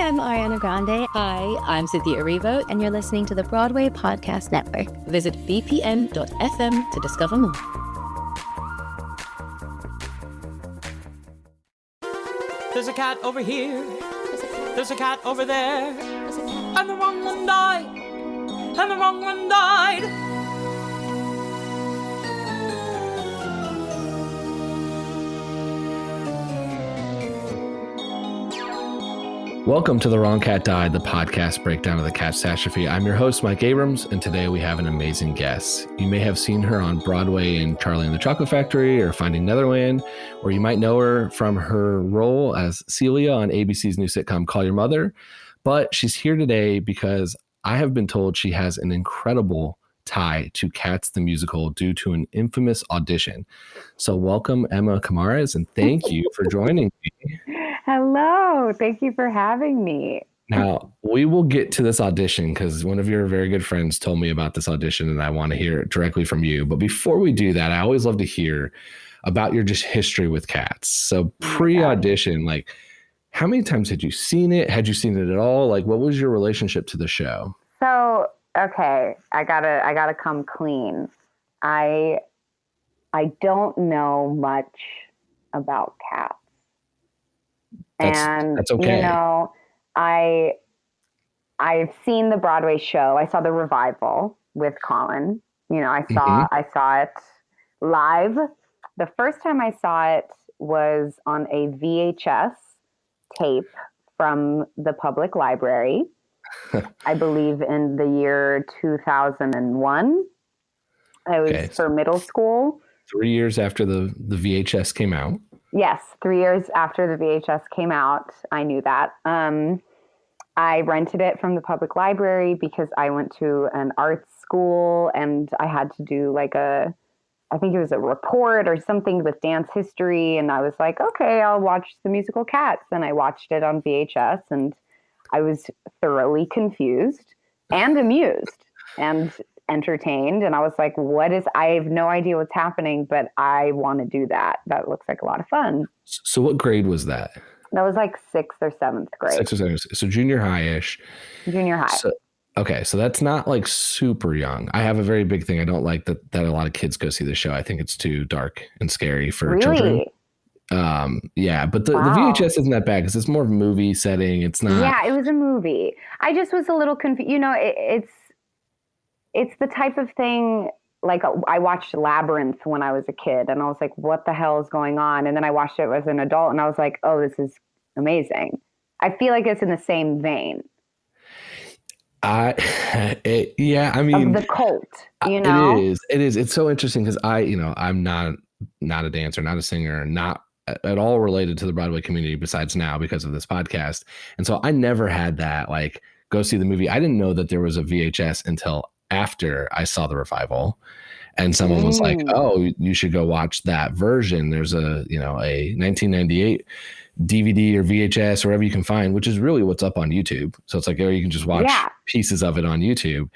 I'm Ariana Grande. Hi, I'm Cynthia Erivo. And you're listening to the Broadway Podcast Network. Visit bpn.fm to discover more. There's a cat over here. There's a cat over there. And the wrong one died. And the wrong one died. Welcome to The Wrong Cat Died, the podcast breakdown of the catastrophe. I'm your host, Mike Abrams, and today we have an amazing guest. You may have seen her on Broadway in Charlie and the Chocolate Factory or Finding Neverland, or you might know her from her role as Celia on ABC's new sitcom Call Your Mother. But she's here today because I have been told she has an incredible tie to Cats the Musical due to an infamous audition. So welcome, Emma Caymares, and thank you for joining me. Hello. Thank you for having me. Now, we will get to this audition because one of your very good friends told me about this audition and I want to hear it directly from you. But before we do that, I always love to hear about your just history with Cats. So pre-audition, like how many times had you seen it? Had you seen it at all? Like what was your relationship to the show? So, okay, I gotta come clean. I don't know much about Cats. That's okay. You know, I've seen the Broadway show. I saw the revival with Colin. You know, I saw it live. The first time I saw it was on a VHS tape from the public library. I believe in the year 2001. It was for middle school. 3 years after the VHS came out. Yes, 3 years after the VHS came out, I knew that. I rented it from the public library because I went to an arts school and I had to do I think it was a report or something with dance history. And I was like, okay, I'll watch the musical Cats. And I watched it on VHS and I was thoroughly confused and amused and entertained, and I was like, I have no idea what's happening, but I want to do that. That looks like a lot of fun. So what grade was that? That was like 6th or 7th grade. 6th or 7th. So junior high-ish. Junior high. So that's not like super young. I have a very big thing. I don't like that a lot of kids go see the show. I think it's too dark and scary for children. Yeah, but the VHS isn't that bad because it's more of a movie setting. It's not. Yeah, it was a movie. I just was a little confused. You know, it's the type of thing, like I watched Labyrinth when I was a kid and I was like, what the hell is going on? And then I watched it as an adult and I was like, oh, this is amazing. I feel like it's in the same vein. I mean. Of the cult, you know? It is. It's so interesting because I'm not a dancer, not a singer, not at all related to the Broadway community besides now because of this podcast. And so I never had that, like, go see the movie. I didn't know that there was a VHS until after I saw the revival and someone was like, oh, you should go watch that version. There's a 1998 DVD or VHS or wherever you can find, which is really what's up on YouTube. So it's like, you can just watch pieces of it on YouTube.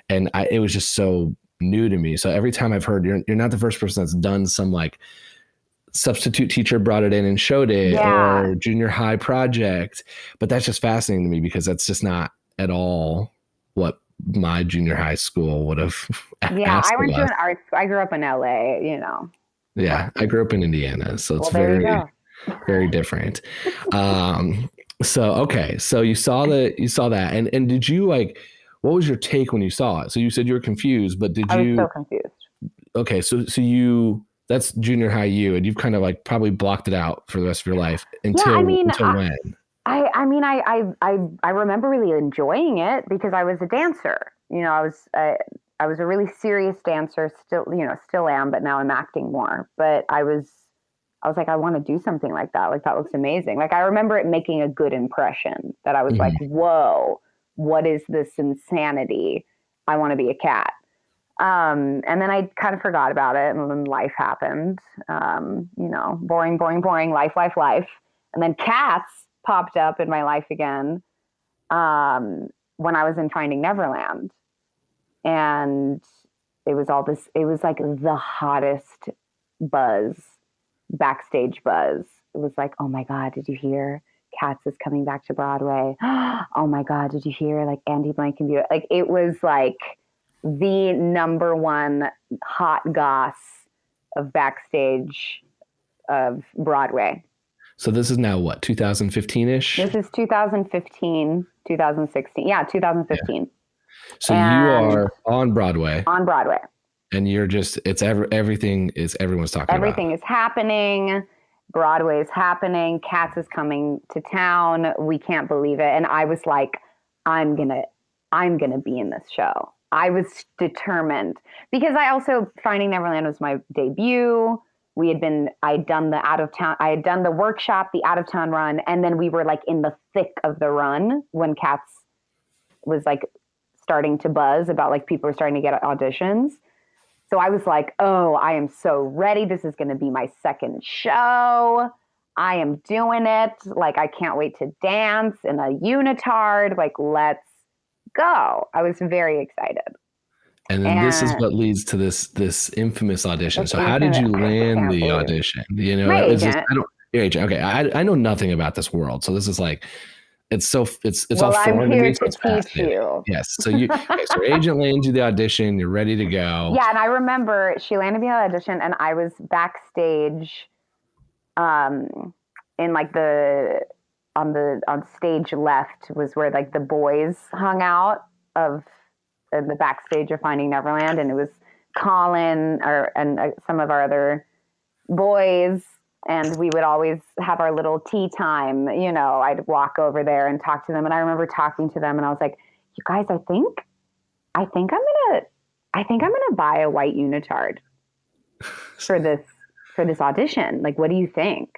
And it was just so new to me. So every time I've heard you're not the first person that's done some like substitute teacher brought it in and showed it or junior high project, but that's just fascinating to me because that's just not at all what my junior high school would have asked. I went to an arts. I grew up in LA, you know. Yeah, I grew up in Indiana, so it's very different. So you saw that, and did you like? What was your take when you saw it? So you said you were confused, but I was so confused. Okay, so that's junior high you, and you've kind of like probably blocked it out for the rest of your life until when? I remember really enjoying it because I was a dancer. You know, I was a really serious dancer, still am, but now I'm acting more. But I was like, I want to do something like that. Like, that looks amazing. Like, I remember it making a good impression that I was like, whoa, what is this insanity? I want to be a cat. And then I kind of forgot about it, and then life happened. Boring, life. And then Cats popped up in my life again when I was in Finding Neverland. And it was like the hottest backstage buzz. It was like, oh my God, did you hear? Cats is coming back to Broadway. Oh my God, did you hear? Like Andy Blankenbuehler. Like it was like the number one hot goss of backstage of Broadway. So this is now what, 2015-ish? This is 2015, 2016. Yeah, 2015. Yeah. So you are on Broadway. On Broadway. And you're just, everything is, everyone's talking about. Everything is happening. Broadway is happening. Cats is coming to town. We can't believe it. And I was like, I'm gonna be in this show. I was determined because Finding Neverland was my debut. I had done the workshop, the out of town run. And then we were like in the thick of the run when Cats was like starting to buzz about like people were starting to get auditions. So I was like, oh, I am so ready. This is going to be my second show. I am doing it. Like, I can't wait to dance in a unitard. Like, let's go. I was very excited. And then this is what leads to this infamous audition. So how did you land the audition? You know, my it's agent. Your agent. Okay. I know nothing about this world. So this is like, it's all well, foreign I'm to here me. to teach you. Yes. So so your agent lands you the audition. You're ready to go. Yeah, and I remember she landed me on the audition, and I was backstage, in like on stage left was where like the boys hung out in the backstage of Finding Neverland, and it was Colin and some of our other boys. And we would always have our little tea time. You know, I'd walk over there and talk to them. And I remember talking to them and I was like, you guys, I think I'm gonna buy a white unitard for this audition. Like, what do you think?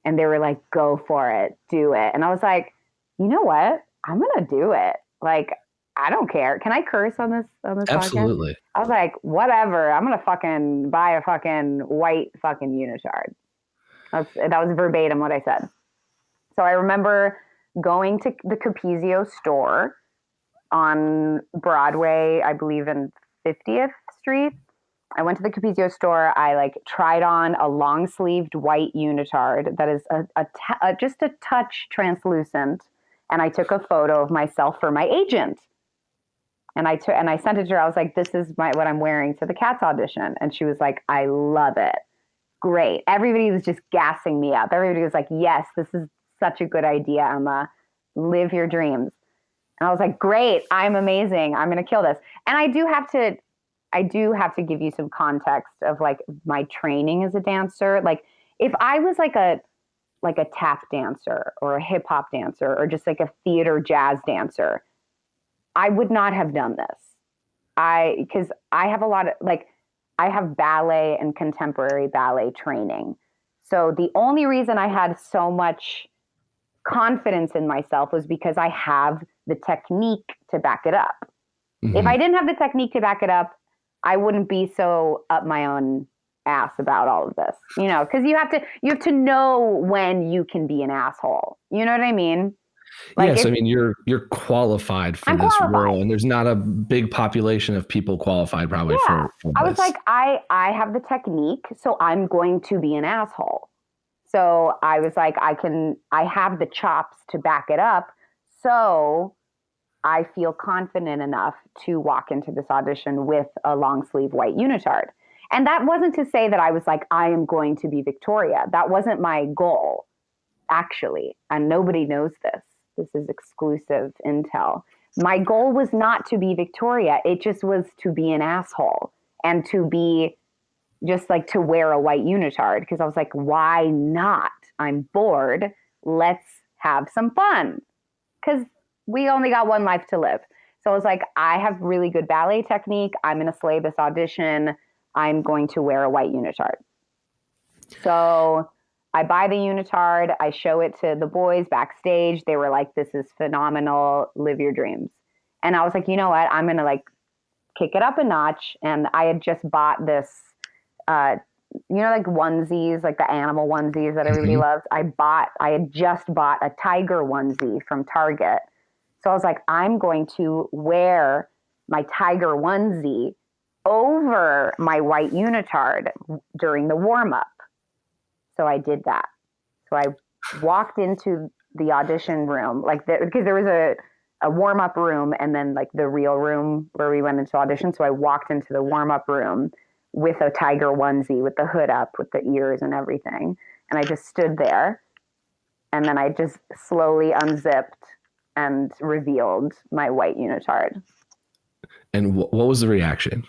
And they were like, go for it, do it. And I was like, you know what? I'm gonna do it. Like, I don't care. Can I curse on this Absolutely. podcast? I was like, whatever. I'm gonna fucking buy a fucking white fucking unitard. That was verbatim what I said. So I remember going to the Capizio store on Broadway, I believe in 50th Street. I went to the Capizio store. I like tried on a long sleeved white unitard that is just a touch translucent. And I took a photo of myself for my agent. And I sent it to her. I was like, this is what I'm wearing to the Cats audition. And she was like, I love it. Great. Everybody was just gassing me up. Everybody was like, yes, this is such a good idea, Emma. Live your dreams. And I was like, great. I'm amazing. I'm going to kill this. And I do have to give you some context of like my training as a dancer. Like if I was like a tap dancer or a hip hop dancer or just like a theater jazz dancer, I would not have done this. Because I have a lot of like, I have ballet and contemporary ballet training. So the only reason I had so much confidence in myself was because I have the technique to back it up. Mm-hmm. If I didn't have the technique to back it up, I wouldn't be so up my own ass about all of this, you know, because you have to know when you can be an asshole. You know what I mean? Like yes, I mean you're qualified for this role, and there's not a big population of people qualified probably for this. I was like, I have the technique, so I'm going to be an asshole. So I was like, I have the chops to back it up, so I feel confident enough to walk into this audition with a long sleeve white unitard. And that wasn't to say that I was like, I am going to be Victoria. That wasn't my goal, actually, and nobody knows this. This is exclusive intel. My goal was not to be Victoria. It just was to be an asshole and to be just like to wear a white unitard. Because I was like, why not? I'm bored. Let's have some fun. Because we only got one life to live. So I was like, I have really good ballet technique. I'm going to slay this audition. I'm going to wear a white unitard. So I buy the unitard. I show it to the boys backstage. They were like, this is phenomenal. Live your dreams. And I was like, you know what? I'm going to like kick it up a notch. And I had just bought this, like onesies, like the animal onesies that everybody loves. I had just bought a tiger onesie from Target. So I was like, I'm going to wear my tiger onesie over my white unitard during the warm up. So I did that. So I walked into the audition room, because there was a warm up room and then like the real room where we went into audition. So I walked into the warm up room with a tiger onesie with the hood up with the ears and everything. And I just stood there and then I just slowly unzipped and revealed my white unitard. And what was the reaction?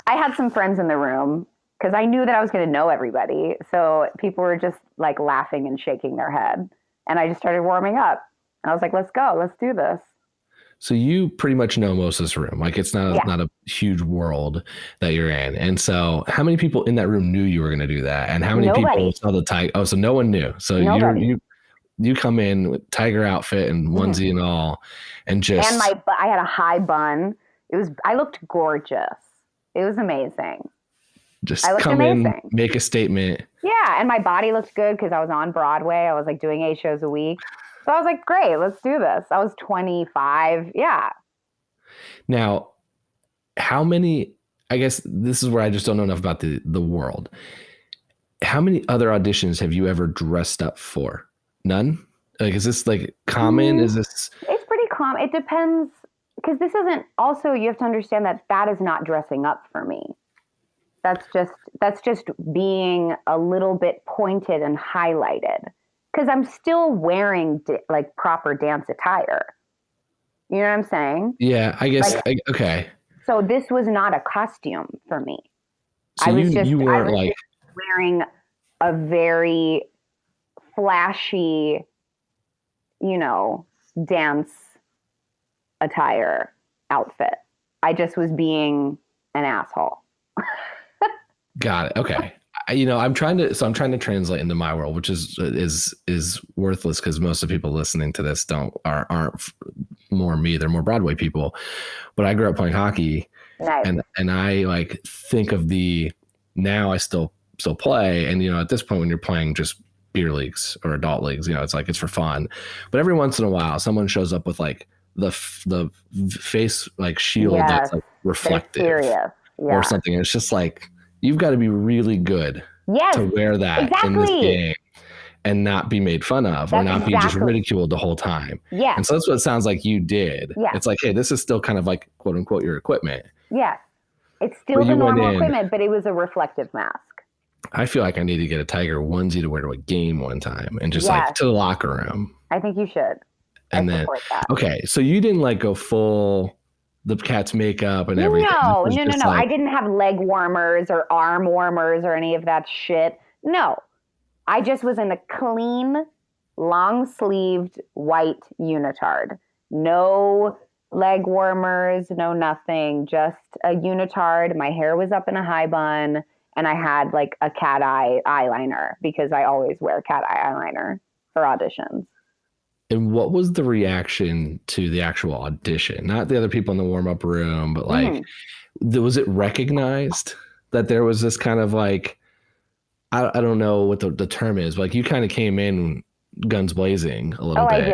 I had some friends in the room because I knew that I was going to know everybody. So people were just like laughing and shaking their head. And I just started warming up. And I was like, let's go. Let's do this. So you pretty much know most of this room. Like it's not a huge world that you're in. And so how many people in that room knew you were going to do that? And how many people saw the tiger? Oh, so no one knew. So you come in with tiger outfit and onesie and all, and just. And I had a high bun. I looked gorgeous. It was amazing. Just come in, make a statement. Yeah. And my body looked good because I was on Broadway. I was like doing 8 shows a week. So I was like, great, let's do this. I was 25. Yeah. Now, how many, I guess this is where I just don't know enough about the world. How many other auditions have you ever dressed up for? None? Like, is this like common? Is this? It's pretty common. It depends. Because this isn't, also you have to understand that is not dressing up for me. That's just being a little bit pointed and highlighted. Because I'm still wearing like proper dance attire. You know what I'm saying? Yeah, I guess. Okay. So this was not a costume for me. So you weren't like wearing a very flashy, dance attire outfit. I just was being an asshole. Got it. Okay. I'm trying to translate into my world, which is worthless because most of the people listening to this aren't more me. They're more Broadway people. But I grew up playing hockey, nice. and I like think of now I still play, and at this point when you're playing just beer leagues or adult leagues, it's like it's for fun. But every once in a while, someone shows up with like the face like shield that's like reflective or something. And it's just like. You've got to be really good to wear that in this game and not be made fun of or not be just ridiculed the whole time. Yeah. And so that's what it sounds like you did. Yeah. It's like, hey, this is still kind of like, quote unquote, your equipment. Yes. It's still the normal equipment, but it was a reflective mask. I feel like I need to get a tiger onesie to wear to a game one time and just like to the locker room. I think you should. And then, okay, so you didn't like go full... the cat's makeup and everything. No. I didn't have leg warmers or arm warmers or any of that shit. No. I just was in a clean, long-sleeved white unitard. No leg warmers, no nothing. Just a unitard. My hair was up in a high bun and I had like a cat eye eyeliner because I always wear cat eye eyeliner for auditions. And what was the reaction to the actual audition? Not the other people in the warm-up room, but like, was it recognized that there was this kind of like, I don't know what the term is, but like you kind of came in guns blazing a little bit.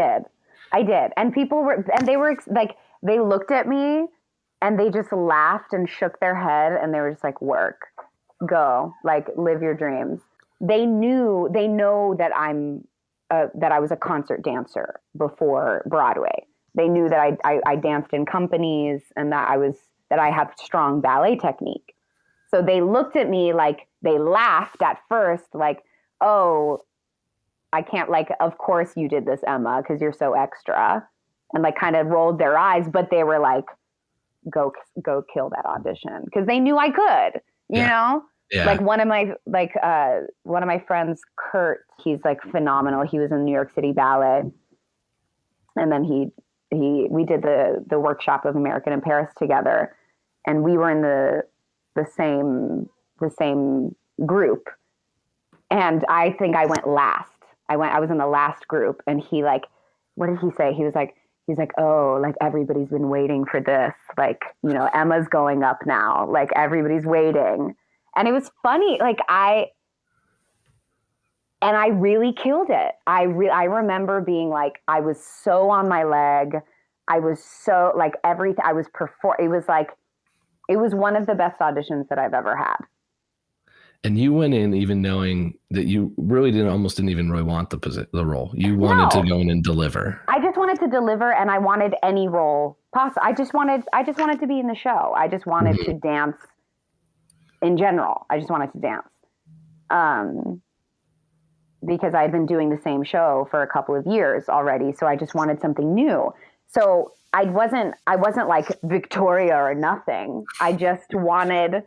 I did. And they were like, they looked at me and they just laughed and shook their head and they were just like, work, go, like live your dreams. They know that that I was a concert dancer before Broadway. They knew that I danced in companies and that I have strong ballet technique. So they looked at me like they laughed at first, like, oh, I can't, like, of course you did this, Emma, because you're so extra, and like kind of rolled their eyes, but they were like, go kill that audition, because they knew I could, you know. Yeah. Like one of my friends, Kurt, he's like phenomenal. He was in New York City Ballet, and then we did the workshop of American in Paris together, and we were in the same group. And I think I went last. I was in the last group, and he like, what did he say? He's like, oh, like everybody's been waiting for this. Like, Emma's going up now. Like everybody's waiting. And it was funny. Like I really killed it. I remember being like, I was so on my leg. I was so like everything. It was one of the best auditions that I've ever had. And you went in even knowing that you really didn't even really want the role. You wanted to go in and deliver. I just wanted to deliver, and I wanted any role possible. I just wanted to be in the show. I just wanted to dance in general. I just wanted to dance. Because I'd been doing the same show for a couple of years already. So I just wanted something new. So I wasn't like Victoria or nothing. I just wanted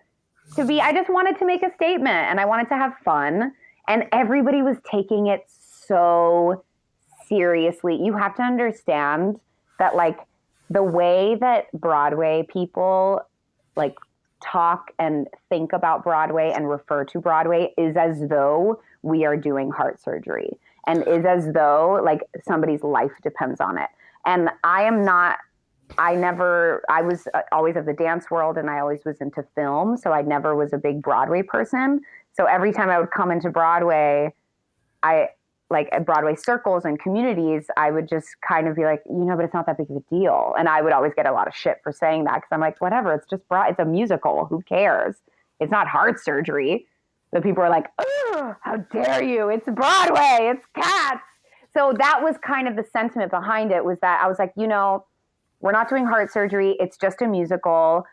to make a statement, and I wanted to have fun, and everybody was taking it so seriously. You have to understand that, like, the way that Broadway people like talk and think about Broadway and refer to Broadway is as though we are doing heart surgery, and is as though like somebody's life depends on it. And I was always of the dance world, and I always was into film. So I never was a big Broadway person. So every time I would come into Broadway, at Broadway circles and communities, I would just kind of be like, but it's not that big of a deal. And I would always get a lot of shit for saying that, because I'm like, whatever, it's just it's a musical. Who cares? It's not heart surgery. But people are like, oh, how dare you? It's Broadway. It's Cats. So that was kind of the sentiment behind it, was that I was like, we're not doing heart surgery. It's just a musical.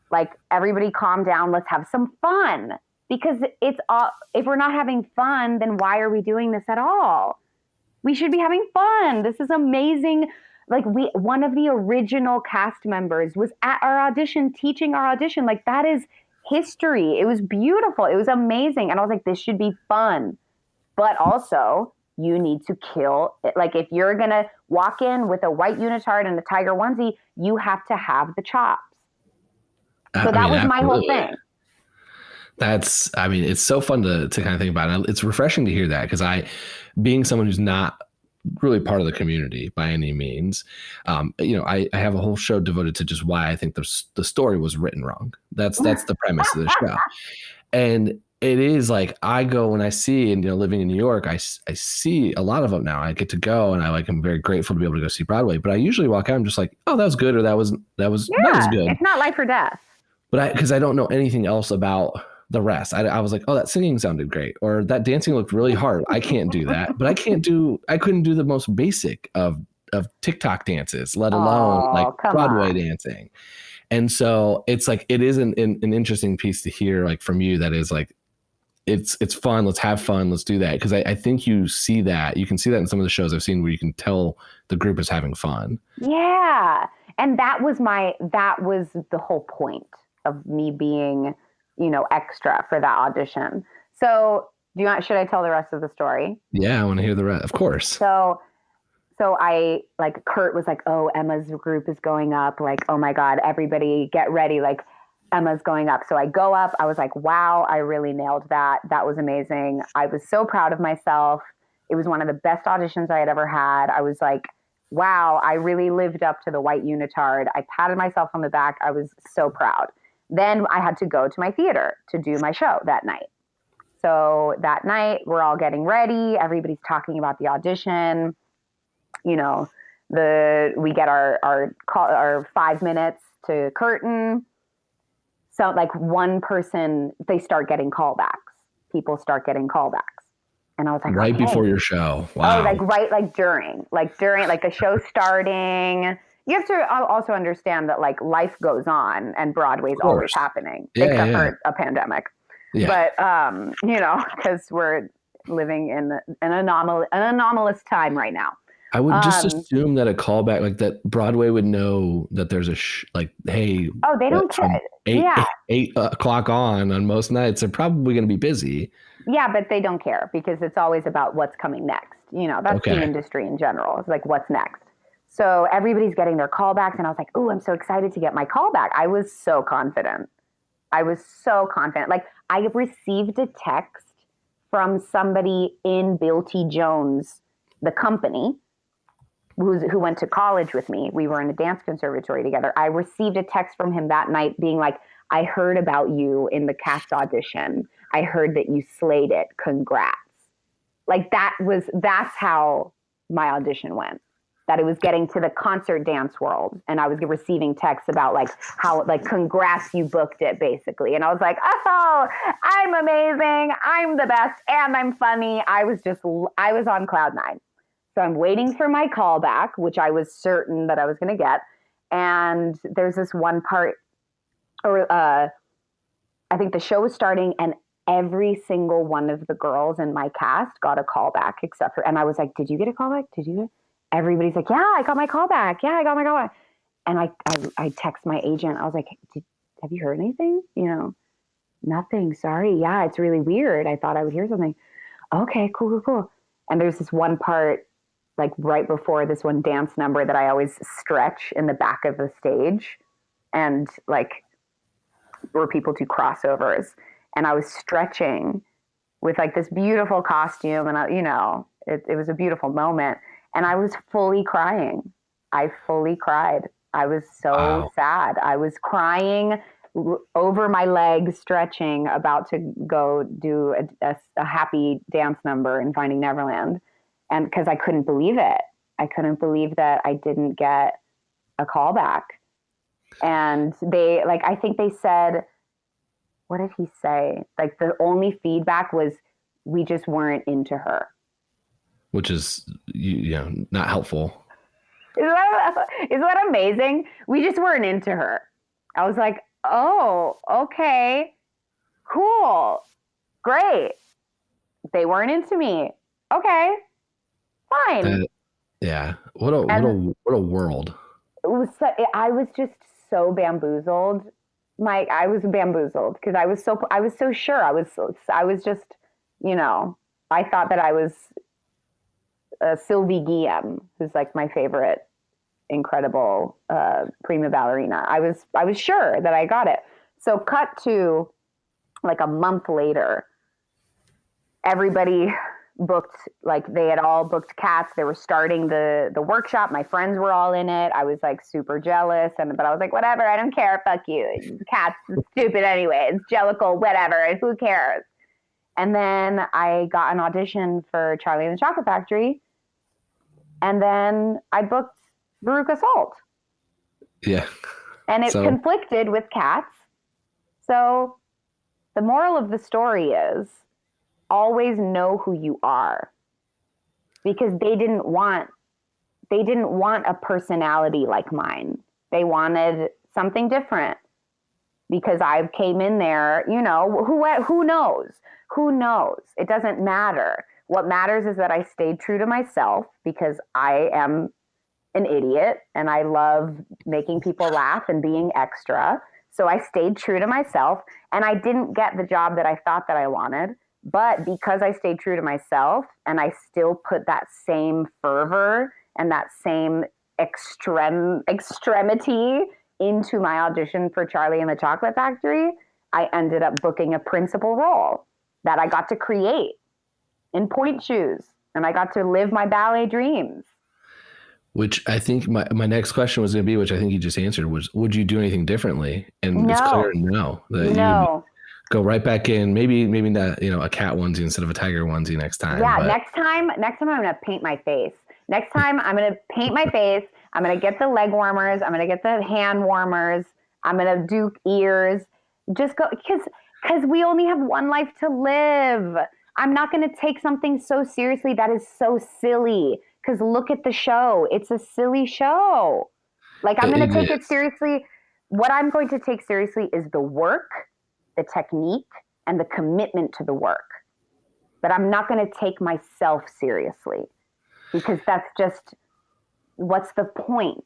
Like, everybody calm down. Let's have some fun. Because if we're not having fun, then why are we doing this at all? We should be having fun. This is amazing. Like, one of the original cast members was at our audition, teaching our audition. Like, that is history. It was beautiful. It was amazing. And I was like, this should be fun. But also, you need to kill it. Like, if you're going to walk in with a white unitard and a tiger onesie, you have to have the chops. So that was my whole thing. It's so fun to kind of think about it. It's refreshing to hear that, because being someone who's not really part of the community by any means, I have a whole show devoted to just why I think the story was written wrong. That's the premise of the show. And it is like, I go, when I see, and living in New York, I see a lot of them now. I get to go, and I'm very grateful to be able to go see Broadway. But I usually walk out, I'm just like, oh, that was good, or that was good. It's not life or death. But because I don't know anything else about the rest. I was like, oh, that singing sounded great, or that dancing looked really hard. I can't do that. But I couldn't do the most basic of TikTok dances, let alone Broadway dancing. And so it's like, it is an interesting piece to hear, like, from you, that is like, it's fun. Let's have fun. Let's do that. Because I think you can see that in some of the shows I've seen, where you can tell the group is having fun. Yeah. And that was the whole point of me being, extra for that audition. So should I tell the rest of the story? Yeah, I want to hear the rest. Of course. So I, like, Kurt was like, oh, Emma's group is going up. Like, oh my God, everybody get ready. Like, Emma's going up. So I go up. I was like, wow, I really nailed that. That was amazing. I was so proud of myself. It was one of the best auditions I had ever had. I was like, wow, I really lived up to the white unitard. I patted myself on the back. I was so proud. Then I had to go to my theater to do my show that night. So that night, we're all getting ready. Everybody's talking about the audition. We get our 5 minutes to curtain. So, like, one person, they start getting callbacks. People start getting callbacks. And I was like, right before your show. Wow. Oh, during the show starting. You have to also understand that, like, life goes on, and Broadway's always happening, except for a pandemic. Yeah. But, because we're living in an anomalous time right now. I would just assume that a callback, like, that Broadway would know that there's hey. Oh, they don't care. 8 o'clock on most nights, they're probably going to be busy. Yeah, but they don't care, because it's always about what's coming next. That's the industry in general. It's like, what's next? So everybody's getting their callbacks, and I was like, oh, I'm so excited to get my callback. I was so confident. Like, I received a text from somebody in Bill T. Jones, the company, who went to college with me. We were in a dance conservatory together. I received a text from him that night being like, I heard about you in the Cats audition. I heard that you slayed it. Congrats. Like, that's how my audition went. that it was getting to the concert dance world. And I was receiving texts about like how, like, congrats, you booked it, basically. And I was like, oh, I'm amazing. I'm the best. And I'm funny. I was on cloud nine. So I'm waiting for my call back, which I was certain that I was going to get. And there's this one part, I think the show was starting, and every single one of the girls in my cast got a call back except for, and I was like, did you get a call back? Everybody's like, yeah, I got my call back. Yeah, I got my call back. And I text my agent. I was like, have you heard anything? Nothing. Sorry. Yeah, it's really weird. I thought I would hear something. Okay, cool. And there's this one part, like right before this one dance number, that I always stretch in the back of the stage, and like where people do crossovers. And I was stretching with like this beautiful costume, and it was a beautiful moment. And I was fully crying. I fully cried. I was so sad. I was crying over my legs, stretching, about to go do a happy dance number in Finding Neverland. And because I couldn't believe it. I couldn't believe that I didn't get a call back. And they, like, I think they said, what did he say? Like, the only feedback was, we just weren't into her. Which is, not helpful. Isn't that amazing? We just weren't into her. I was like, oh, okay, cool, great. They weren't into me. Okay, fine. Yeah. What a world. It was. I was just so bamboozled. I was bamboozled because I was so sure. I was just, I thought that I was Sylvie Guillem, who's like my favorite incredible prima ballerina. I was sure that I got it. So cut to like a month later, everybody booked, like they had all booked Cats. They were starting the workshop. My friends were all in it. I was like super jealous, but I was like, whatever, I don't care. Fuck you. Cats is stupid anyway. It's Jellicle, whatever. Who cares? And then I got an audition for Charlie and the Chocolate Factory. And then I booked Veruca Salt. Yeah. And it conflicted with Cats. So the moral of the story is, always know who you are. Because they didn't want a personality like mine. They wanted something different. Because I came in there, who knows? Who knows? It doesn't matter. What matters is that I stayed true to myself, because I am an idiot and I love making people laugh and being extra. So I stayed true to myself, and I didn't get the job that I thought that I wanted. But because I stayed true to myself, and I still put that same fervor and that same extremity into my audition for Charlie and the Chocolate Factory, I ended up booking a principal role that I got to create in pointe shoes, and I got to live my ballet dreams. Which I think my next question was going to be, which I think you just answered, was, would you do anything differently? And No. It's clear no. No. Go right back in, maybe not, a cat onesie instead of a tiger onesie next time. Yeah, next time I'm going to paint my face. Next time I'm going to paint my face. I'm going to get the leg warmers. I'm going to get the hand warmers. I'm going to do ears. Just go, because we only have one life to live. I'm not going to take something so seriously that is so silly. Because look at the show. It's a silly show. Like, I'm going to take it seriously. What I'm going to take seriously is the work, the technique, and the commitment to the work. But I'm not going to take myself seriously, because that's just, what's the point?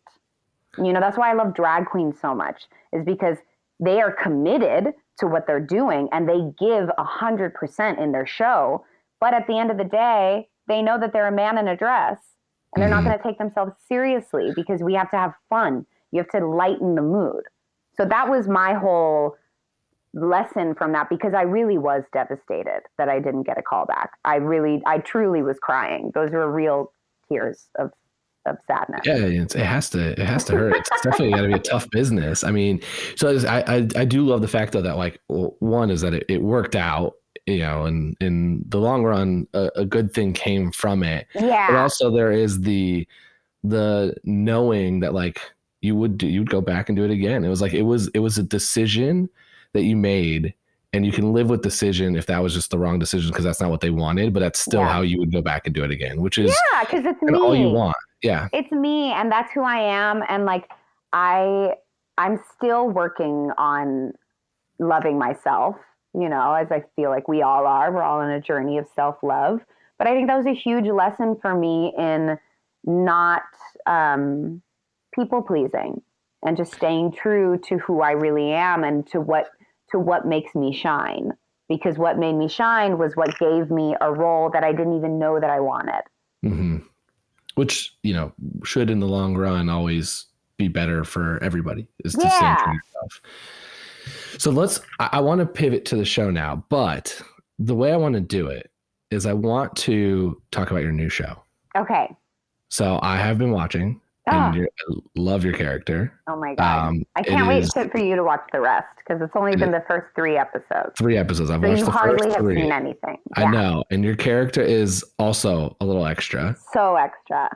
That's why I love drag queens so much, is because they are committed to what they're doing and they give 100% in their show. But at the end of the day, they know that they're a man in a dress, and they're not going to take themselves seriously, because we have to have fun. You have to lighten the mood. So that was my whole lesson from that, because I really was devastated that I didn't get a call back. I truly was crying. Those were real tears of sadness. Yeah, it has to hurt. It's definitely got to be a tough business. I mean, so I do love the fact though that, like, one is that it worked out, and in the long run, a good thing came from it. Yeah. But also there is the the knowing that like you'd go back and do it again. It was like it was a decision that you made, and you can live with decision if that was just the wrong decision because that's not what they wanted, but that's still how you would go back and do it again, which is because it's me. All you want. Yeah, it's me, and that's who I am, and like I'm still working on loving myself, you know, as I feel like we all are. We're all on a journey of self-love. But I think that was a huge lesson for me in not people pleasing and just staying true to who I really am and to what makes me shine. Because what made me shine was what gave me a role that I didn't even know that I wanted. Mm-hmm. Which, you know, should in the long run always be better for everybody, is to sing for yourself. So I want to pivot to the show now, but the way I want to do it is I want to talk about your new show. Okay. So I have been watching, and I love your character. Oh my God. I can't wait for you to watch the rest, because it's only been the first 3 episodes. 3 episodes. I've watched the first 3. You hardly have seen anything. Yeah. I know. And your character is also a little extra. So extra.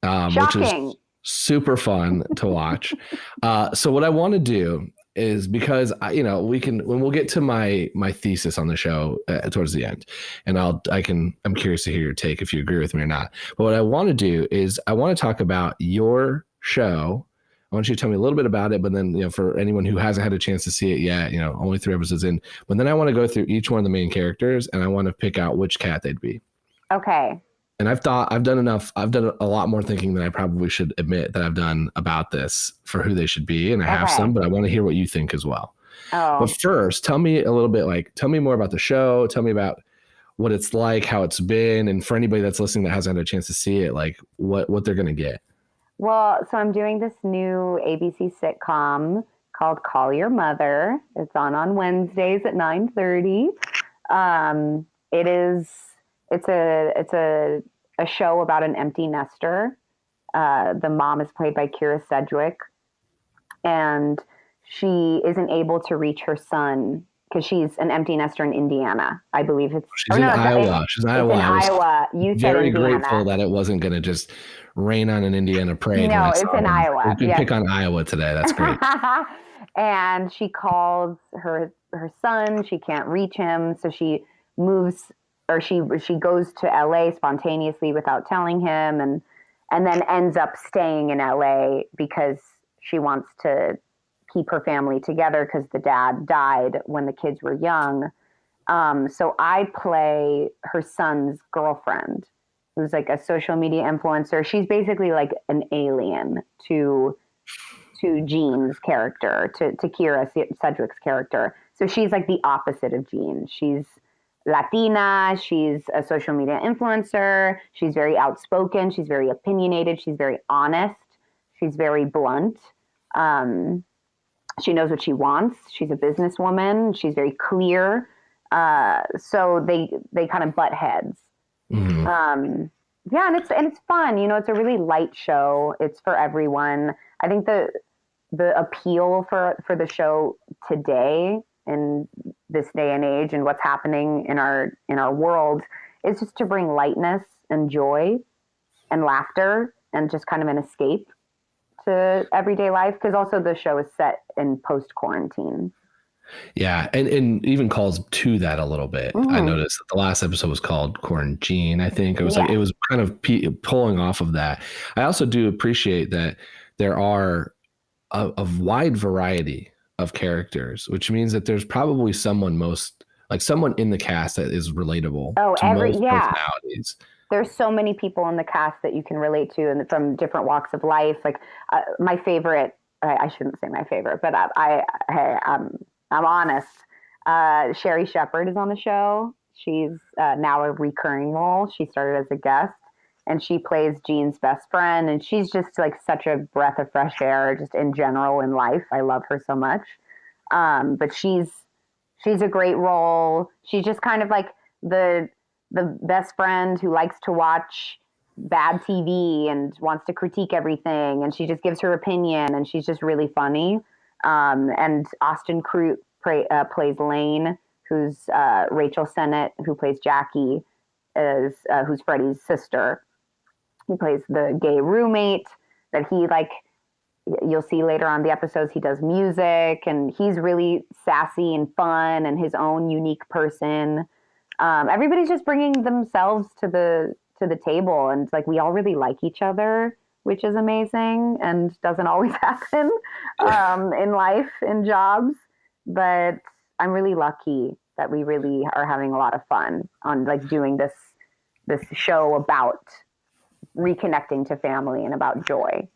Which Shocking. is super fun to watch. So what I want to do is, because when we'll get to my thesis on the show towards the end, and I'm curious to hear your take if you agree with me or not. But what I want to do is I want to talk about your show. I want you to tell me a little bit about it, but then, you know, for anyone who hasn't had a chance to see it yet, you know, only 3 episodes in, but then I want to go through each one of the main characters, and I want to pick out which cat they'd be. Okay. And I've done a lot more thinking than I probably should admit that I've done about this for who they should be. And I have some, but I want to hear what you think as well. Oh. But first, tell me a little bit, tell me more about the show. Tell me about what it's like, how it's been. And for anybody that's listening that hasn't had a chance to see it, like what they're going to get. Well, so I'm doing this new ABC sitcom called Call Your Mother. It's on Wednesdays at 9:30. It's a show about an empty nester. The mom is played by Kira Sedgwick, and she isn't able to reach her son because she's an empty nester in Indiana. I believe she's in Iowa. She's in Iowa. Iowa. You said very Indiana. Grateful that it wasn't going to just rain on an Indiana parade. No, it's in Iowa. We can pick on Iowa today. That's great. And she calls her son. She can't reach him, so she moves. Or she goes to LA spontaneously without telling him, and then ends up staying in LA because she wants to keep her family together because the dad died when the kids were young. So I play her son's girlfriend, who's like a social media influencer. She's basically like an alien to Jean's character, to Kira Sedgwick's character. So she's like the opposite of Jean. She's Latina. She's a social media influencer. She's very outspoken. She's very opinionated. She's very honest. She's very blunt. She knows what she wants. She's a businesswoman. She's very clear. So they kind of butt heads. Mm-hmm. And it's fun. You know, it's a really light show. It's for everyone. I think the appeal for the show today, in this day and age, and what's happening in our world, is just to bring lightness and joy and laughter and just kind of an escape to everyday life. Because also the show is set in post-quarantine. Yeah, and even calls to that a little bit. Mm-hmm. I noticed that the last episode was called Quarantine. I think it was like it was kind of pulling off of that. I also do appreciate that there are a wide variety of characters, which means that there's probably someone in the cast that is relatable to most personalities. There's so many people in the cast that you can relate to, and from different walks of life. Like my favorite, I shouldn't say my favorite, but I'm honest. Sherry Shepherd is on the show. She's now a recurring role. She started as a guest, and she plays Jean's best friend. And she's just like such a breath of fresh air, just in general in life. I love her so much. But she's a great role. She's just kind of like the best friend who likes to watch bad TV and wants to critique everything. And she just gives her opinion, and she's just really funny. And Austin Crute plays Lane, who's Rachel Sennett, who plays Jackie, who's Freddie's sister. He plays the gay roommate that he like. You'll see later on the episodes, he does music, and he's really sassy and fun and his own unique person. Everybody's just bringing themselves to the table, and like we all really like each other, which is amazing and doesn't always happen in life, in jobs. But I'm really lucky that we really are having a lot of fun on like doing this show about reconnecting to family and about joy.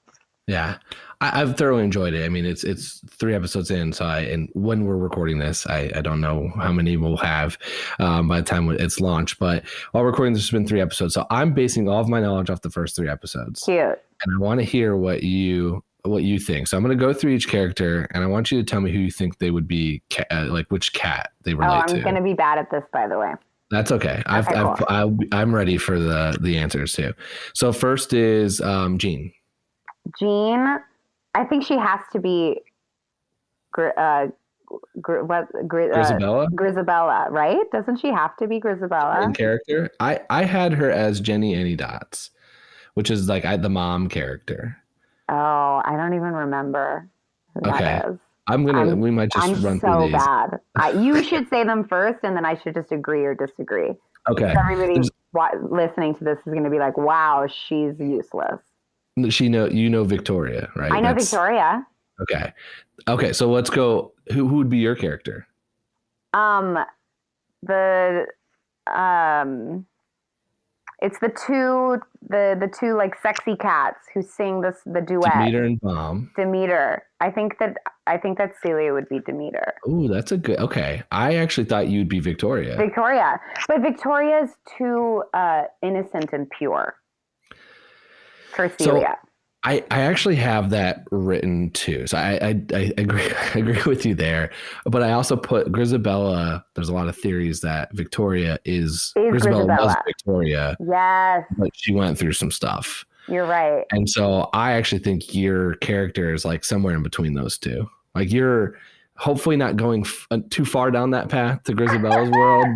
Yeah, I've thoroughly enjoyed it. I mean, it's 3 episodes in, so and when we're recording this, I don't know how many we'll have by the time it's launched. But while recording this, has been 3 episodes, so I'm basing all of my knowledge off the first 3 episodes. Cute. And I want to hear what you think. So I'm going to go through each character, and I want you to tell me who you think they would be, like which cat they relate to. I'm going to be bad at this, by the way. That's okay. I'm ready for the answers too. So first is Jean. Jean, I think she has to be Grisabella, right? Doesn't she have to be Grisabella? Main character. I had her as Jenny Any Dots, which is like the mom character. Oh, I don't even remember who that is. We might just run through these. I'm so bad. You should say them first, and then I should just agree or disagree. Okay. So everybody listening to this is going to be like, "Wow, she's useless." You know Victoria, right? I know Victoria. Okay. So let's go. Who would be your character? It's the two like sexy cats who sing the duet. Demeter and Bomb. Demeter. I think that Celia would be Demeter. Ooh, that's a good. Okay, I actually thought you'd be Victoria. But Victoria is too innocent and pure for Celia. So I actually have that written too. So I agree with you there. But I also put Grisabella. There's a lot of theories that Victoria Grisabella was Victoria. Yes. But she went through some stuff. You're right. And so I actually think your character is like somewhere in between those two. Like you're hopefully not going too far down that path to Grisabella's world,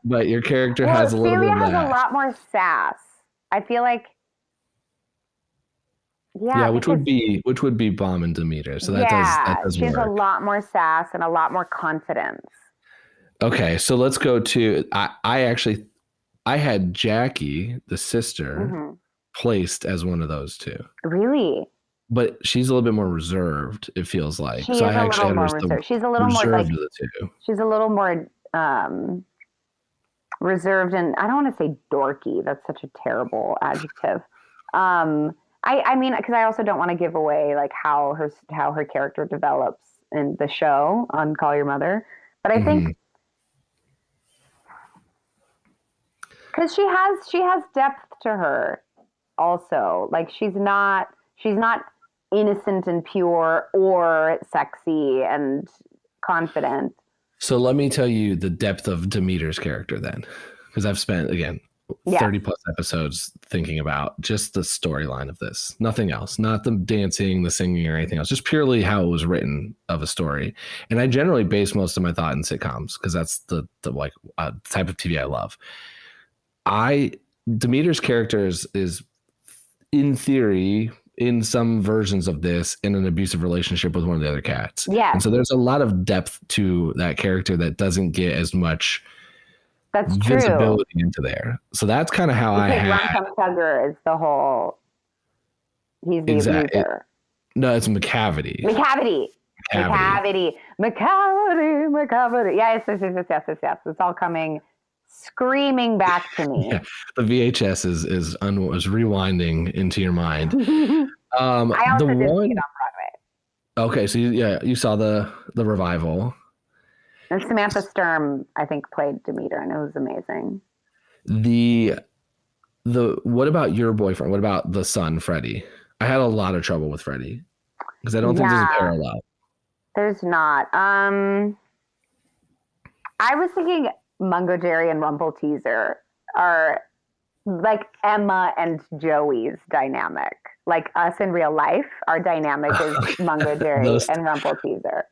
but your character has a little bit of that. Celia has a lot more sass. I feel like. Yeah, which would be Bomb and Demeter. So that does she has work. a lot more sass and a lot more confidence. Okay, so let's go to I had Jackie, the sister, placed as one of those two. Really? But she's a little bit more reserved, it feels like. She's a little more reserved. She's a little more like the two. She's a little more reserved, and I don't want to say dorky. That's such a terrible adjective. I mean, because I also don't want to give away like how her character develops in the show on Call Your Mother, but I think because she has depth to her also. Like she's not innocent and pure or sexy and confident. So let me tell you the depth of Demeter's character then, because I've spent 30 plus episodes thinking about just the storyline of this. Nothing else, not the dancing, the singing, or anything else, just purely how it was written of a story. And I generally base most of my thought in sitcoms because that's the type of TV I love. Demeter's character is in theory, in some versions of this, in an abusive relationship with one of the other cats. Yeah. And so there's a lot of depth to that character that doesn't get as much visibility into there. So that's kind of how I had. Rum Tugger is the whole. He's the abuser. No, it's McCavity. McCavity. Yes. It's all coming screaming back to me. Yeah, the VHS is rewinding into your mind. I also did see it on Broadway. Okay, so you saw the revival. And Samantha Sturm, I think, played Demeter, and it was amazing. What about your boyfriend? What about the son, Freddie? I had a lot of trouble with Freddie because I don't think there's a parallel. There's not. I was thinking Mungo Jerry and Rumple Teaser are like Emma and Joey's dynamic. Like us in real life, our dynamic is Mungo Jerry and Rumple Teaser.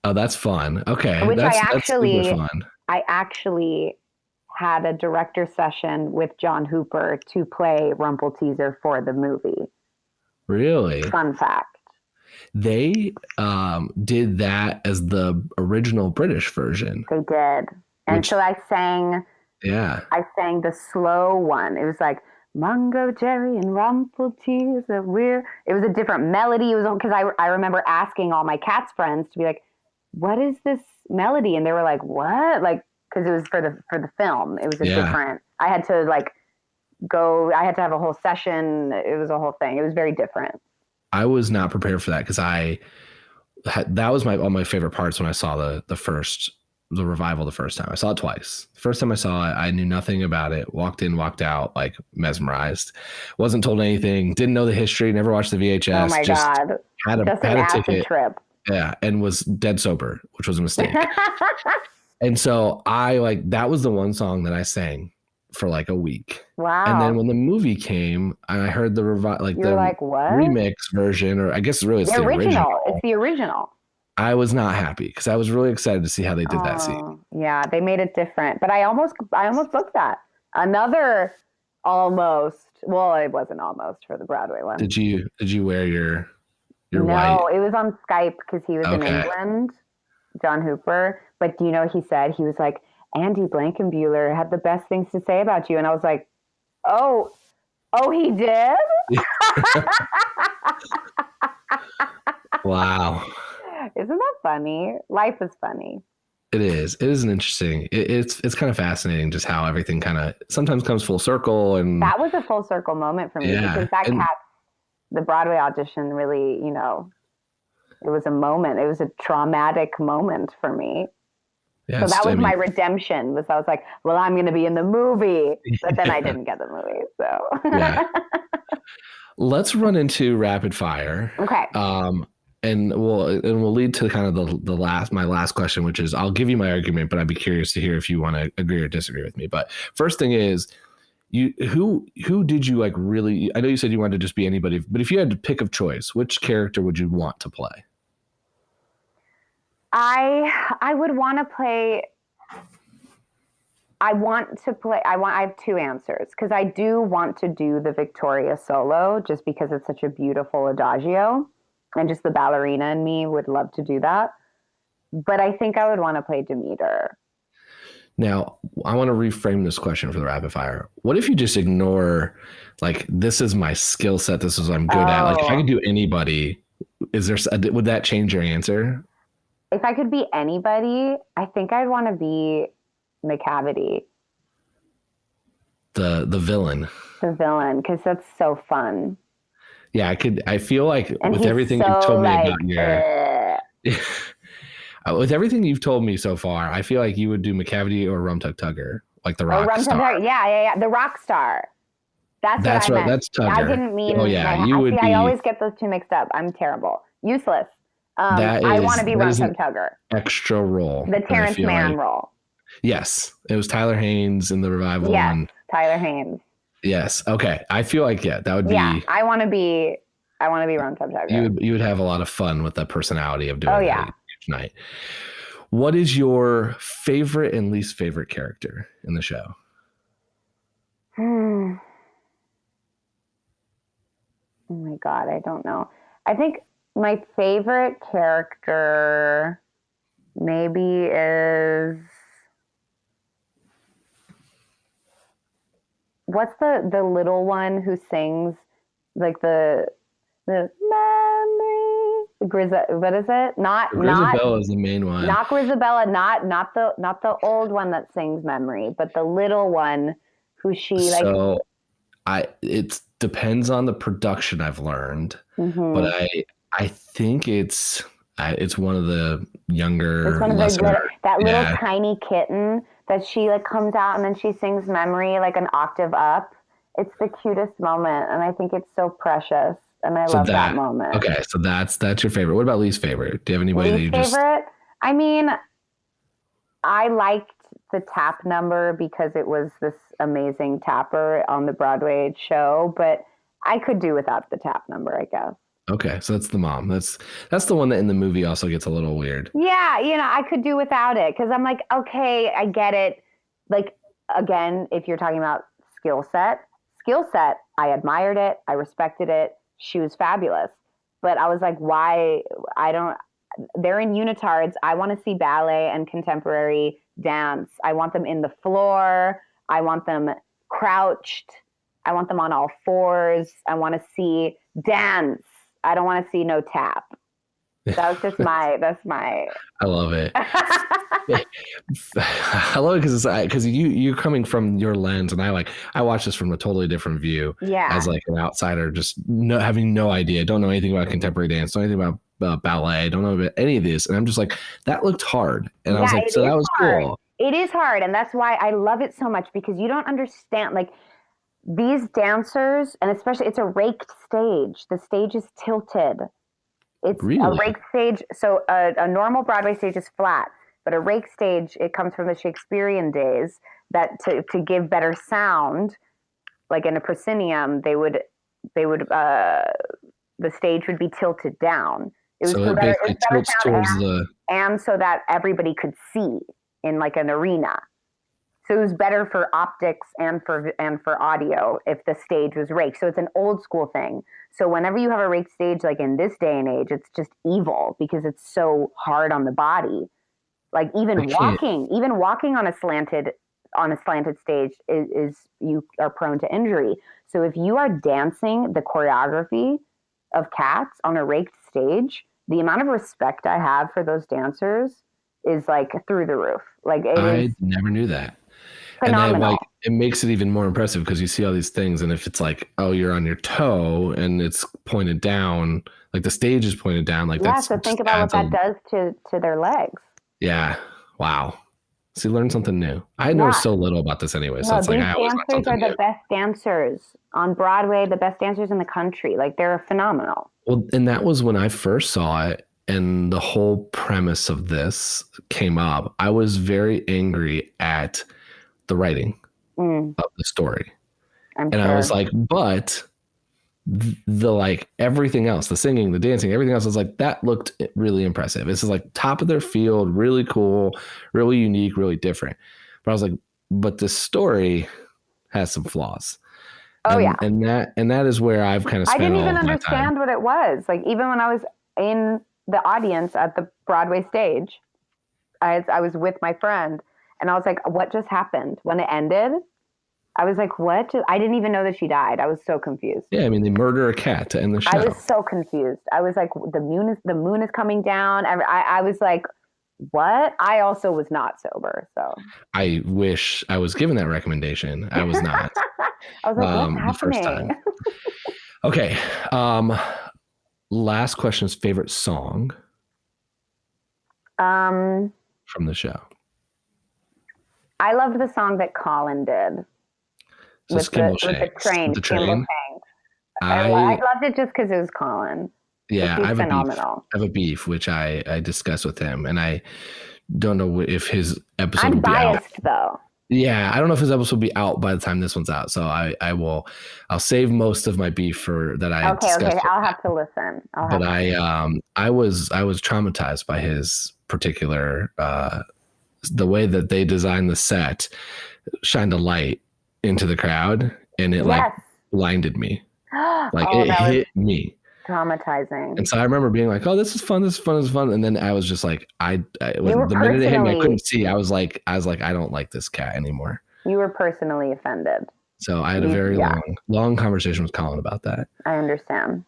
Oh, that's fun. Okay. Which that's super fun. I actually had a director session with John Hooper to play Rumpelteazer for the movie. Really? Fun fact. They did that as the original British version. They did. And so I sang the slow one. It was like, Mungo Jerry and Rumpelteazer. It was a different melody. It was because I remember asking all my Cats friends to be like, what is this melody? And they were like, what? Like, because it was for the film. It was a different. I had to I had to have a whole session. It was a whole thing. It was very different. I was not prepared for that because that was one of my favorite parts when I saw the revival the first time. I saw it twice. The first time I saw it, I knew nothing about it. Walked in, walked out, like mesmerized. Wasn't told anything. Didn't know the history. Never watched the VHS. Oh my God! Had Just an a acid ticket. trip. Yeah, and was dead sober, which was a mistake. And so that was the one song that I sang for like a week. Wow. And then when the movie came, and I heard the what? remix version, or I guess really it's the original. It's the original. I was not happy because I was really excited to see how they did that scene. Yeah, they made it different. But I almost booked that. Another almost. Well, it wasn't almost for the Broadway one. Did you wear your no, white? It was on Skype because he was in England, John Hooper. But do you know what he said? He was like, Andy Blankenbuehler had the best things to say about you. And I was like, oh, he did? Wow. Isn't that funny? Life is funny. It is. It is an interesting. It's kind of fascinating just how everything kind of sometimes comes full circle. And that was a full circle moment for me because the Broadway audition really, it was a moment. It was a traumatic moment for me. Yes, so that was my redemption. I was like, well, I'm going to be in the movie, but then I didn't get the movie. So yeah. Let's run into rapid fire. Okay. And we'll lead to kind of my last question, which is I'll give you my argument, but I'd be curious to hear if you want to agree or disagree with me. But first thing is, who did you like really? I know you said you wanted to just be anybody, but if you had to pick of choice, which character would you want to play? I would want to play. I have two answers because I do want to do the Victoria solo just because it's such a beautiful adagio. And just the ballerina in me would love to do that. But I think I would want to play Demeter. Now, I want to reframe this question for the rapid fire. What if you just ignore, like, this is my skill set, this is what I'm good at. Like, if I could do anybody, would that change your answer? If I could be anybody, I think I'd want to be McCavity. The villain. The villain, because that's so fun. Yeah, I feel like with everything you've told me about with everything you've told me so far, I feel like you would do McCavity or Rum Tug Tugger, like the rock star. Yeah. The rock star. That's what I meant. That's Tugger. I didn't mean. Oh yeah, you would. I always get those two mixed up. I'm terrible. Useless. I want to be Rum Tug Tugger. Extra role. The Terrence Mann role. Yes, it was Tyler Haynes in the revival. Yes, Tyler Haynes. Yes. Okay. I feel like that would be. Yeah, I want to be Rum Tug Tugger. You would have a lot of fun with the personality of doing that each night. What is your favorite and least favorite character in the show? Oh my God, I don't know. I think my favorite character maybe is. What's the little one who sings like the memory? What is it? Grisabella is the main one. Not Grisabella. Not the old one that sings memory, but the little one who she like. So, it depends on the production. I've learned, but I think it's one of the younger. It's one of that little tiny kitten. That she like comes out and then she sings memory like an octave up. It's the cutest moment, and I think it's so precious, and I love that moment. Okay, so that's your favorite. What about least favorite? Do you have anybody that you just? Least favorite? I mean, I liked the tap number because it was this amazing tapper on the Broadway show, but I could do without the tap number, I guess. Okay, so that's the mom. That's the one that in the movie also gets a little weird. Yeah, I could do without it because I'm like, okay, I get it. Like, again, if you're talking about skill set, I admired it. I respected it. She was fabulous. But I was like, why? They're in unitards. I want to see ballet and contemporary dance. I want them in the floor. I want them crouched. I want them on all fours. I want to see dance. I don't want to see no tap. That's my. I love it. I love it because you're coming from your lens, and I watch this from a totally different view. Yeah. As like an outsider, just having no idea, don't know anything about contemporary dance, don't know anything about ballet, don't know about any of this, and I'm just like, that looked hard, and I was like, so that was hard. cool. It is hard, and that's why I love it so much, because you don't understand, like, these dancers, and especially it's a raked stage. The stage is tilted. It's really? A raked stage. So a normal Broadway stage is flat, but a raked stage, it comes from the Shakespearean days, that to give better sound, like in a proscenium, the stage would be tilted down. It was so it basically tilts towards and so that everybody could see in like an arena. So it was better for optics and for audio if the stage was raked. So it's an old school thing. So whenever you have a raked stage, like in this day and age, it's just evil because it's so hard on the body. Like even walking on a slanted stage is you are prone to injury. So if you are dancing the choreography of Cats on a raked stage, the amount of respect I have for those dancers is like through the roof. Like I never knew that. Phenomenal. And then like it makes it even more impressive because you see all these things, and if it's like, oh, you're on your toe and it's pointed down, like the stage is pointed down, like that's. So think about what that does to their legs. Yeah. Wow. So you learn something new. I know so little about this anyway, so it's like I always learn something dancers are the best dancers on Broadway, the best dancers in the country. Like they're phenomenal. Well, and that was when I first saw it, and the whole premise of this came up. I was very angry at the writing of the story. I'm sure. I was like, but the like everything else, the singing, the dancing, everything else, was like, that looked really impressive. This is like top of their field, really cool, really unique, really different. But I was like, but the story has some flaws. Oh, yeah. And that is where I've kind of spent I didn't all even of my understand time. what it was. Like even when I was in the audience at the Broadway stage, I was with my friend, and I was like, what just happened? When it ended, I was like, what? I didn't even know that she died. I was so confused. Yeah, I mean, they murder a cat to end the show. I was so confused. I was like, the moon is coming down. I was like, what? I also was not sober, so. I wish I was given that recommendation. I was not. I was like, what's happening? The first time. Okay. Last question is favorite song from the show. I loved the song that Colin did. With the train. I loved it just because it was Colin. Yeah, I have a beef, which I discussed with him, and I don't know if his episode I'm will be biased, out. though. Yeah, I don't know if his episode will be out by the time this one's out, so I'll save most of my beef for that. Okay, I'll have to listen. I was traumatized by his particular the way that they designed the set, shined a light into the crowd, and it like blinded me. Like it hit me. Traumatizing. And so I remember being like, oh, this is fun. And then I was just like, the minute it hit me, I couldn't see. I was like, I don't like this cat anymore. You were personally offended. So I had a very long conversation with Colin about that. I understand.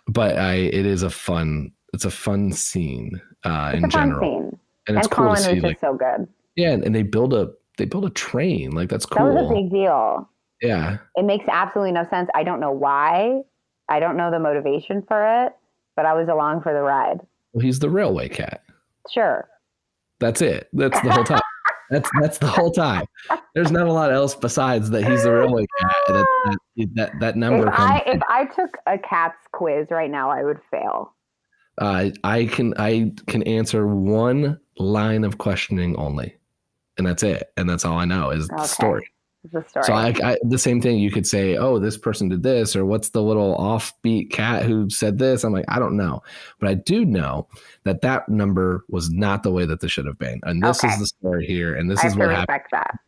But it's a fun scene in general. Fun scene. And it's cool Colin to see, was just so good. Yeah, and they build a train. Like that's cool. That was a big deal. Yeah. It makes absolutely no sense. I don't know why. I don't know the motivation for it, but I was along for the ride. Well, he's the railway cat. Sure. That's it. That's the whole time. That's the whole time. There's not a lot else besides that he's the railway cat. That number. If I took a cat's quiz right now, I would fail. I can answer one line of questioning only, and that's it. And that's all I know is the story. The story. So I the same thing. You could say, oh, this person did this, or what's the little offbeat cat who said this? I'm like, I don't know, but I do know that number was not the way that this should have been, and this is the story here, and this is what happened. That.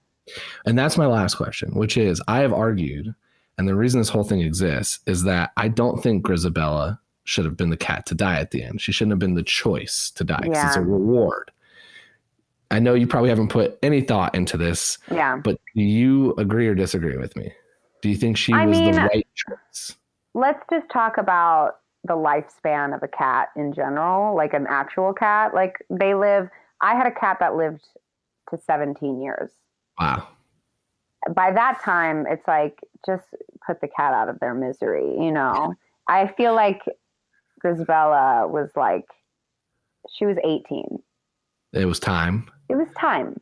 And that's my last question, which is I have argued, and the reason this whole thing exists is that I don't think Grisabella should have been the cat to die at the end. She shouldn't have been the choice to die because it's a reward. I know you probably haven't put any thought into this, but do you agree or disagree with me? Do you think she was the right choice? Let's just talk about the lifespan of a cat in general, like an actual cat. Like I had a cat that lived to 17 years. Wow. By that time, it's like, just put the cat out of their misery, you know? I feel like Grisabella was like, she was 18. It was time. It was time.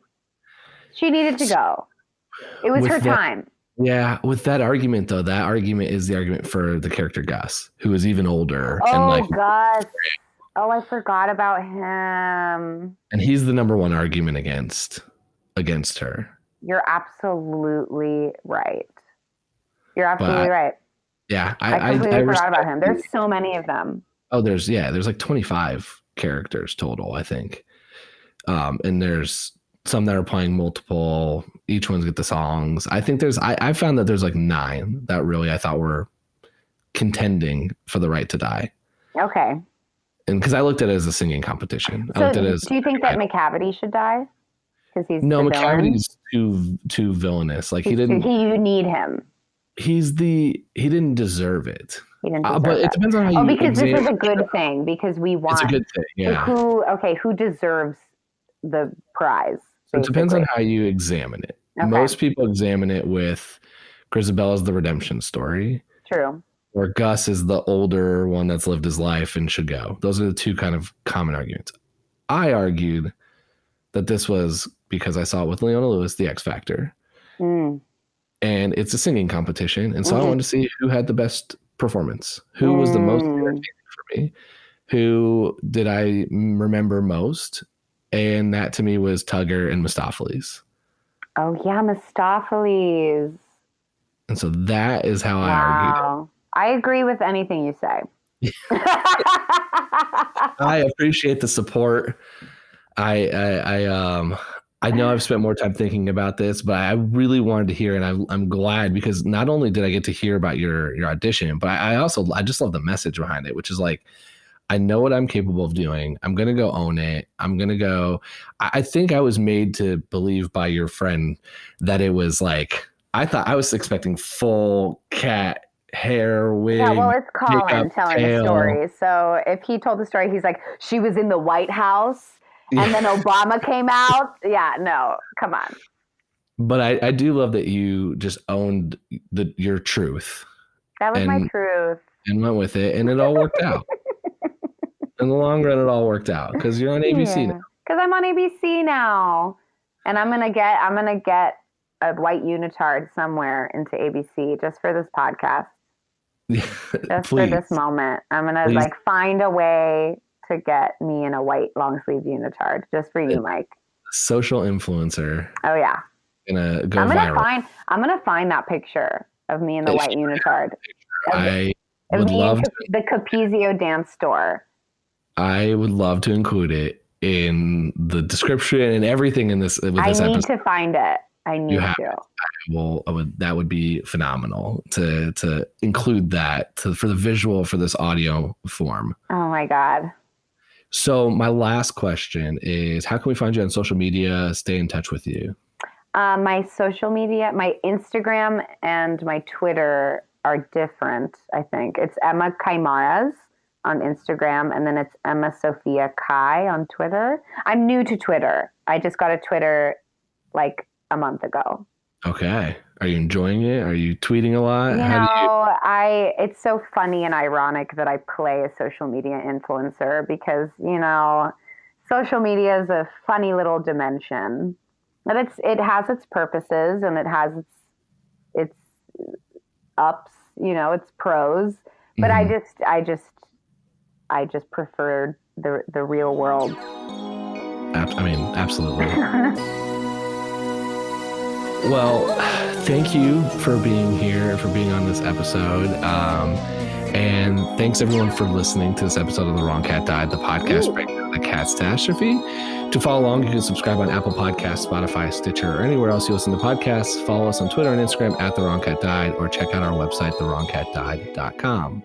She needed to go. It was her time. Yeah. With that argument, though, that argument is the argument for the character Gus, who is even older. Gus. Oh, I forgot about him. And he's the number one argument against her. You're absolutely right. Right. Yeah. I completely forgot about him. There's so many of them. Oh, there's like 25 characters total, I think. And there's some that are playing multiple. Each one's get the songs. I think I found that there's like 9 that really I thought were contending for the right to die. Okay. And because I looked at it as a singing competition. So do you think that McCavity should die? Because he's McCavity's too villainous. Like he didn't. You need him. He didn't deserve it. He didn't deserve but it depends on how you. Because this is a good thing. Because we want. It's a good thing. Yeah. Who deserves the prize? So it depends on how you examine it. Okay. Most people examine it with Grisabella's the redemption story. True. Or Gus is the older one that's lived his life and should go. Those are the two kind of common arguments. I argued that this was because I saw it with Leona Lewis, The X Factor. And it's a singing competition. And so I wanted to see who had the best performance. Who was the most entertaining for me? Who did I remember most? And that to me was Tugger and Mistopheles. Oh, yeah, Mistopheles. And so that is how I argued it. I agree with anything you say. I appreciate the support. I know I've spent more time thinking about this, but I really wanted to hear, and I'm glad because not only did I get to hear about your audition, but I just love the message behind it, which is like, I know what I'm capable of doing. I'm going to go own it. I'm going to go. I think I was made to believe by your friend that it was like, I was expecting full cat hair, wig. Yeah, well, it's Colin telling the story. So if he told the story, he's like, she was in the White House and then Obama came out. Yeah, no, come on. But I do love that you just owned your truth. That was my truth. And went with it, and it all worked out. In the long run, it all worked out because you're on ABC now. Because I'm on ABC now, and I'm gonna get a white unitard somewhere into ABC just for this podcast. Just for this moment, I'm gonna find a way to get me in a white long sleeve unitard just for you, Mike. Social influencer. Oh yeah. Gonna go viral. I'm gonna find that picture of me in the white unitard. I would love the Capizio dance store. I would love to include it in the description and everything in this. I need to find it. I need to. That would be phenomenal to include that for the visual for this audio form. Oh my God. So my last question is, how can we find you on social media? Stay in touch with you. My social media, my Instagram and my Twitter are different. I think it's Emma Caymares on Instagram, and then it's Emma Sophia Kai on Twitter. I'm new to Twitter. I just got a Twitter like a month ago. Okay. Are you enjoying it? Are you tweeting a lot? It's so funny and ironic that I play a social media influencer because, social media is a funny little dimension. But it has its purposes and it has its ups, its pros. But I just preferred the real world. Absolutely. Well, thank you for being here, for being on this episode. And thanks everyone for listening to this episode of The Wrong Cat Died, the podcast breakdown of the catastrophe. To follow along, you can subscribe on Apple Podcasts, Spotify, Stitcher, or anywhere else you listen to podcasts. Follow us on Twitter and Instagram @TheWrongCatDied, or check out our website, thewrongcatdied.com.